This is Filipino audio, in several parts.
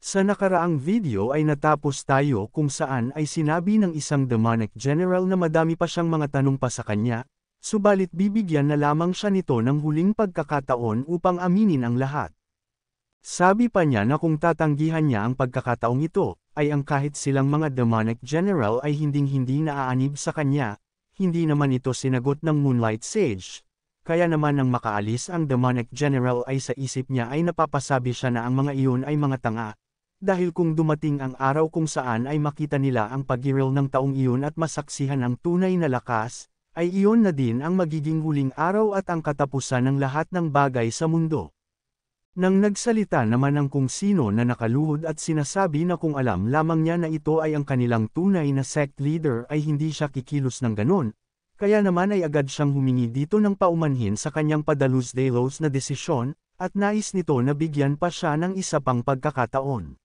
Sa nakaraang video ay natapos tayo kung saan ay sinabi ng isang demonic general na madami pa siyang mga tanong pa sa kanya, subalit bibigyan na lamang siya nito ng huling pagkakataon upang aminin ang lahat. Sabi pa niya na kung tatanggihan niya ang pagkakataong ito, ay ang kahit silang mga demonic general ay hinding-hindi naaanib sa kanya, hindi naman ito sinagot ng Moonlight Sage. Kaya naman nang makaalis ang demonic general ay sa isip niya ay napapasabi siya na ang mga iyon ay mga tanga. Dahil kung dumating ang araw kung saan ay makita nila ang pag-iril ng taong iyon at masaksihan ang tunay na lakas, ay iyon na din ang magiging huling araw at ang katapusan ng lahat ng bagay sa mundo. Nang nagsalita naman ang kung sino na nakaluhod at sinasabi na kung alam lamang niya na ito ay ang kanilang tunay na sect leader ay hindi siya kikilos ng ganon, kaya naman ay agad siyang humingi dito ng paumanhin sa kanyang padalos-dalos na desisyon, at nais nito na bigyan pa siya ng isa pang pagkakataon.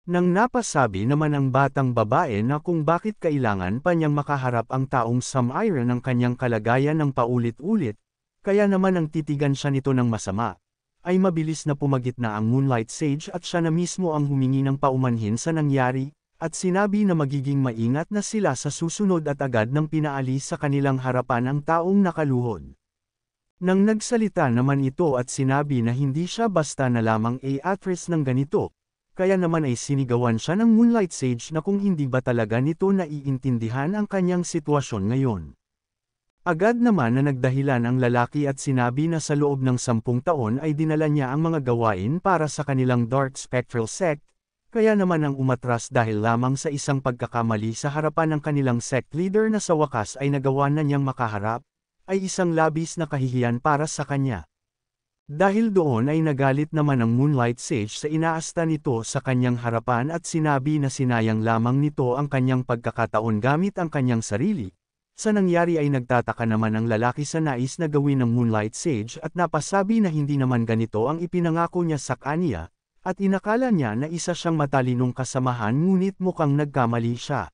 Nang napasabi naman ang batang babae na kung bakit kailangan pa niyang makaharap ang taong sumairal ng kanyang kalagayan ng paulit-ulit, kaya naman ang titigan siya nito ng masama, ay mabilis na pumagit na ang Moonlight Sage at siya na mismo ang humingi ng paumanhin sa nangyari, at sinabi na magiging maingat na sila sa susunod at agad nang pinaalis sa kanilang harapan ang taong nakaluhod. Nang nagsalita naman ito at sinabi na hindi siya basta na lamang actress ng ganito, kaya naman ay sinigawan siya ng Moonlight Sage na kung hindi ba talaga nito naiintindihan ang kanyang sitwasyon ngayon. Agad naman na nagdahilan ang lalaki at sinabi na sa loob ng 10 taon ay dinala niya ang mga gawain para sa kanilang Dark Spectral Sect, kaya naman ang umatras dahil lamang sa isang pagkakamali sa harapan ng kanilang sect leader na sa wakas ay nagawa na niyang makaharap, ay isang labis na kahihiyan para sa kanya. Dahil doon ay nagalit naman ang Moonlight Sage sa inaasta nito sa kanyang harapan at sinabi na sinayang lamang nito ang kanyang pagkakataon gamit ang kanyang sarili. Sa nangyari ay nagtataka naman ang lalaki sa nais na gawin ng Moonlight Sage at napasabi na hindi naman ganito ang ipinangako niya sa kanya, at inakala niya na isa siyang matalinong kasamahan ngunit mukhang nagkamali siya.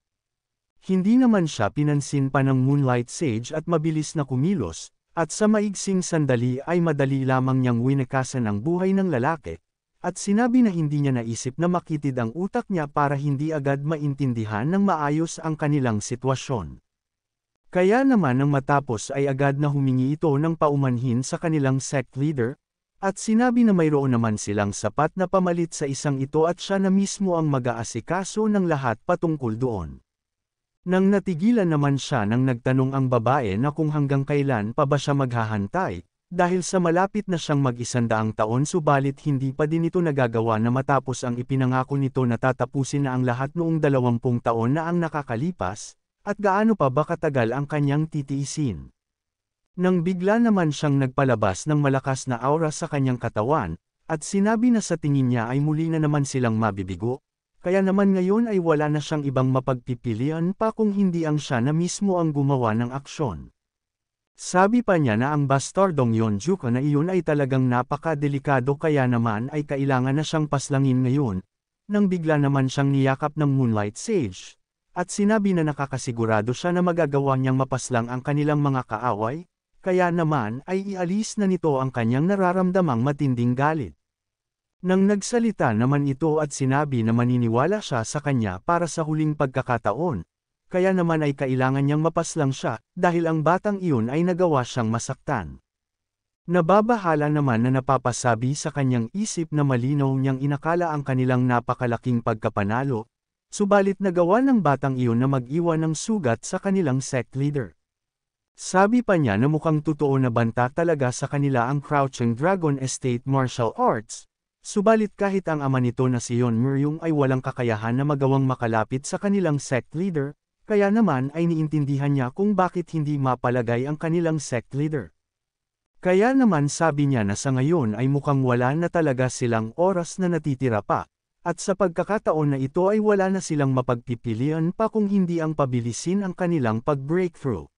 Hindi naman siya pinansin pa ng Moonlight Sage at mabilis na kumilos. At sa maigsing sandali ay madali lamang niyang winakasan ang buhay ng lalaki, at sinabi na hindi niya naisip na makitid ang utak niya para hindi agad maintindihan ng maayos ang kanilang sitwasyon. Kaya naman nang matapos ay agad na humingi ito ng paumanhin sa kanilang sect leader, at sinabi na mayroon naman silang sapat na pamalit sa isang ito at siya na mismo ang mag-aasikaso ng lahat patungkol doon. Nang natigilan naman siya nang nagtanong ang babae na kung hanggang kailan pa ba siya maghahantay, dahil sa malapit na siyang mag-100 taon subalit hindi pa din ito nagagawa na matapos ang ipinangako nito na tatapusin na ang lahat noong 20 taon na ang nakakalipas, at gaano pa ba katagal ang kanyang titiisin. Nang bigla naman siyang nagpalabas ng malakas na aura sa kanyang katawan, at sinabi na sa tingin niya ay muli na naman silang mabibigo. Kaya naman ngayon ay wala na siyang ibang mapagpipilian pa kung hindi ang siya na mismo ang gumawa ng aksyon. Sabi pa niya na ang bastardong Yeonjuka na iyon ay talagang napaka-delikado kaya naman ay kailangan na siyang paslangin ngayon, nang bigla naman siyang niyakap ng Moonlight Sage, at sinabi na nakakasigurado siya na magagawa niyang mapaslang ang kanilang mga kaaway, kaya naman ay ialis na nito ang kanyang nararamdamang matinding galit. Nang nagsalita naman ito at sinabi na maniniwala siya sa kanya para sa huling pagkakataon, kaya naman ay kailangan niyang mapaslang siya, dahil ang batang iyon ay nagawa siyang masaktan. Nababahala naman na napapasabi sa kanyang isip na malinaw niyang inakala ang kanilang napakalaking pagkapanalo, subalit nagawa ng batang iyon na mag-iwan ng sugat sa kanilang sect leader. Sabi pa niya na mukhang totoo na banta talaga sa kanila ang Crouching Dragon Estate Martial Arts. Subalit kahit ang ama nito na si Yeon Myung ay walang kakayahan na magawang makalapit sa kanilang sect leader, kaya naman ay niintindihan niya kung bakit hindi mapalagay ang kanilang sect leader. Kaya naman sabi niya na sa ngayon ay mukhang wala na talaga silang oras na natitira pa, at sa pagkakataon na ito ay wala na silang mapagpipilian pa kung hindi ang pabilisin ang kanilang pag-breakthrough.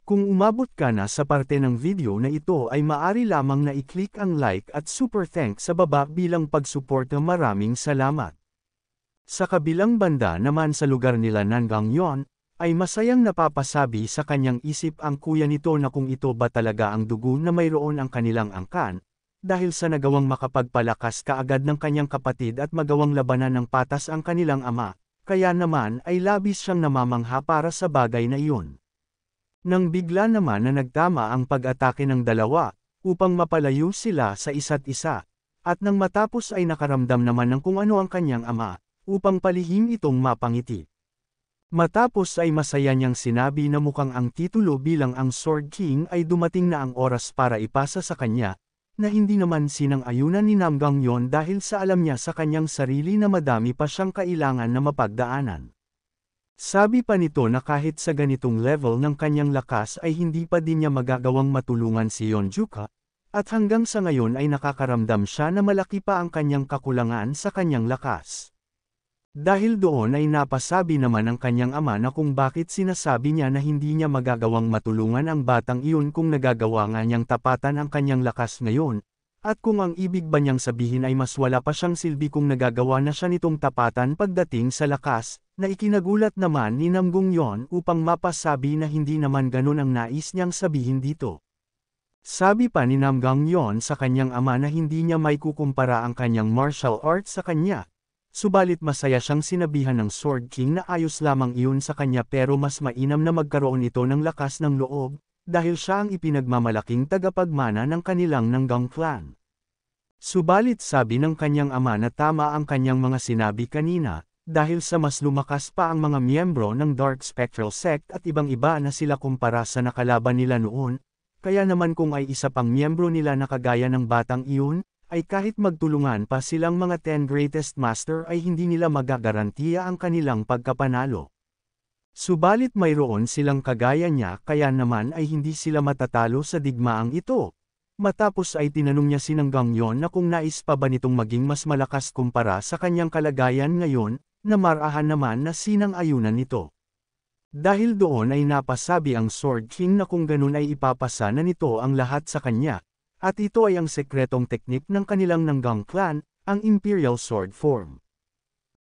Kung umabot ka na sa parte ng video na ito ay maaari lamang na i-click ang like at super thanks sa baba bilang pagsuporta. Maraming salamat. Sa kabilang banda naman sa lugar nila Nangangyeon, ay masayang napapasabi sa kanyang isip ang kuya nito na kung ito ba talaga ang dugo na mayroon ang kanilang angkan, dahil sa nagawang makapagpalakas kaagad ng kanyang kapatid at magawang labanan ng patas ang kanilang ama, kaya naman ay labis siyang namamangha para sa bagay na iyon. Nang bigla naman na nagtama ang pag-atake ng dalawa, upang mapalayo sila sa isa't isa, at nang matapos ay nakaramdam naman ng kung ano ang kanyang ama, upang palihim itong mapangiti. Matapos ay masaya niyang sinabi na mukhang ang titulo bilang ang Sword King ay dumating na ang oras para ipasa sa kanya, na hindi naman sinang-ayunan ni Nam Gangyon dahil sa alam niya sa kanyang sarili na madami pa siyang kailangan na mapagdaanan. Sabi pa nito na kahit sa ganitong level ng kanyang lakas ay hindi pa din niya magagawang matulungan si Yeonjuka, at hanggang sa ngayon ay nakakaramdam siya na malaki pa ang kanyang kakulangan sa kanyang lakas. Dahil doon ay napasabi naman ang kanyang ama na kung bakit sinasabi niya na hindi niya magagawang matulungan ang batang iyon kung nagagawa nga niyang tapatan ang kanyang lakas ngayon, at kung ang ibig ba niyang sabihin ay mas wala pa siyang silbi kung nagagawa na siya nitong tapatan pagdating sa lakas, na ikinagulat naman ni Nam Gangyon upang mapasabi na hindi naman ganun ang nais niyang sabihin dito. Sabi pa ni Nam Gangyon sa kanyang ama na hindi niya may kukumpara ang kanyang martial arts sa kanya, subalit masaya siyang sinabihan ng Sword King na ayos lamang iyon sa kanya pero mas mainam na magkaroon ito ng lakas ng loob, dahil siya ang ipinagmamalaking tagapagmana ng kanilang Nanggang clan. Subalit sabi ng kanyang ama na tama ang kanyang mga sinabi kanina, dahil sa mas lumakas pa ang mga miyembro ng Dark Spectral Sect at ibang-iba na sila kumpara sa nakalaban nila noon, kaya naman kung ay isa pang miyembro nila na kagaya ng batang iyon, ay kahit magtulungan pa silang mga 10 Greatest Master ay hindi nila magagarantiya ang kanilang pagkapanalo. Subalit mayroon silang kagaya niya kaya naman ay hindi sila matatalo sa digmaang ito. Matapos ay tinanong niya si Nam Gangyon na kung nais pa ba nitong maging mas malakas kumpara sa kanyang kalagayan ngayon, na marahan naman na sinang-ayunan nito. Dahil doon ay napasabi ang Sword King na kung ganun ay ipapasa na nito ang lahat sa kanya, at ito ay ang sekretong teknik ng kanilang Nanggang clan, ang Imperial Sword Form.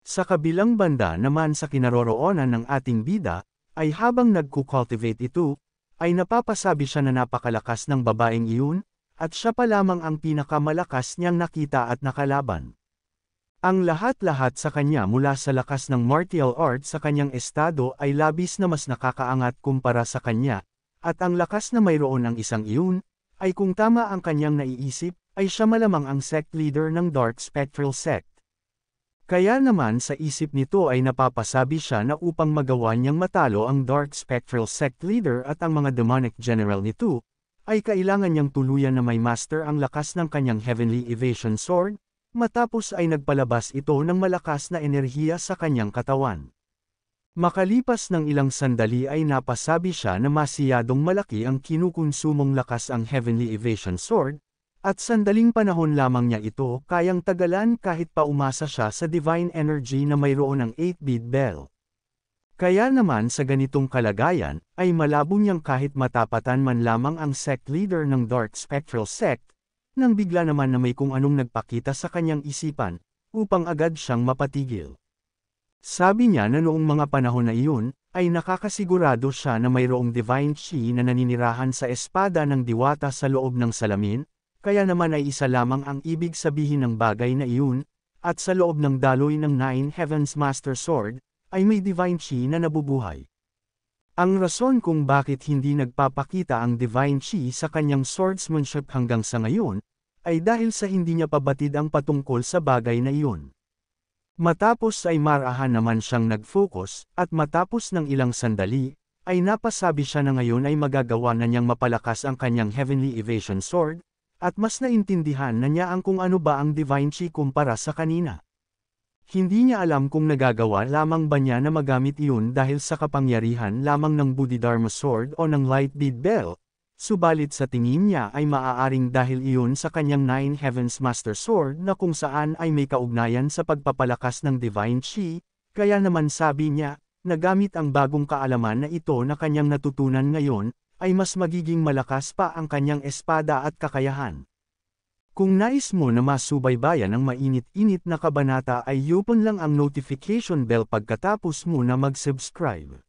Sa kabilang banda naman sa kinaroroonan ng ating bida, ay habang nagkukultivate ito, ay napapasabi siya na napakalakas ng babaeng iyon, at siya pa lamang ang pinakamalakas niyang nakita at nakalaban. Ang lahat-lahat sa kanya mula sa lakas ng martial arts sa kanyang estado ay labis na mas nakakaangat kumpara sa kanya, at ang lakas na mayroon ng isang iyon, ay kung tama ang kanyang naiisip, ay siya malamang ang sect leader ng Dark Spectral Sect. Kaya naman sa isip nito ay napapasabi siya na upang magawa niyang matalo ang Dark Spectral Sect leader at ang mga demonic general nito, ay kailangan niyang tuluyan na may master ang lakas ng kanyang Heavenly Evasion Sword, matapos ay nagpalabas ito ng malakas na enerhiya sa kanyang katawan. Makalipas ng ilang sandali ay napasabi siya na masiyadong malaki ang kinukonsumong lakas ang Heavenly Evasion Sword, at sandaling panahon lamang niya ito kayang tagalan kahit pa umasa siya sa divine energy na mayroon ng 8-bead bell. Kaya naman sa ganitong kalagayan, ay malabo niyang kahit matapatan man lamang ang sect leader ng Dark Spectral Sect, nang bigla naman na may kung anong nagpakita sa kanyang isipan, upang agad siyang mapatigil. Sabi niya na noong mga panahon na iyon, ay nakakasigurado siya na mayroong divine chi na naninirahan sa espada ng diwata sa loob ng salamin, kaya naman ay isa lamang ang ibig sabihin ng bagay na iyon, at sa loob ng daloy ng Nine Heavens Master Sword, ay may divine chi na nabubuhay. Ang rason kung bakit hindi nagpapakita ang divine chi sa kanyang swordsmanship hanggang sa ngayon, ay dahil sa hindi niya pabatid ang patungkol sa bagay na iyon. Matapos ay marahan naman siyang nag-focus, at matapos ng ilang sandali, ay napasabi siya na ngayon ay magagawa na niyang mapalakas ang kanyang Heavenly Evasion Sword, at mas naintindihan na niya ang kung ano ba ang divine chi kumpara sa kanina. Hindi niya alam kung nagagawa lamang ba niya na magamit iyon dahil sa kapangyarihan lamang ng Bodhidharma Sword o ng Light Bead Bell, subalit sa tingin niya ay maaaring dahil iyon sa kanyang Nine Heavens Master Sword na kung saan ay may kaugnayan sa pagpapalakas ng Divine Chi, kaya naman sabi niya, na gamit ang bagong kaalaman na ito na kanyang natutunan ngayon, ay mas magiging malakas pa ang kanyang espada at kakayahan. Kung nais mo na masubaybayan ang mainit-init na kabanata ay i-open lang ang notification bell pagkatapos mo na mag-subscribe.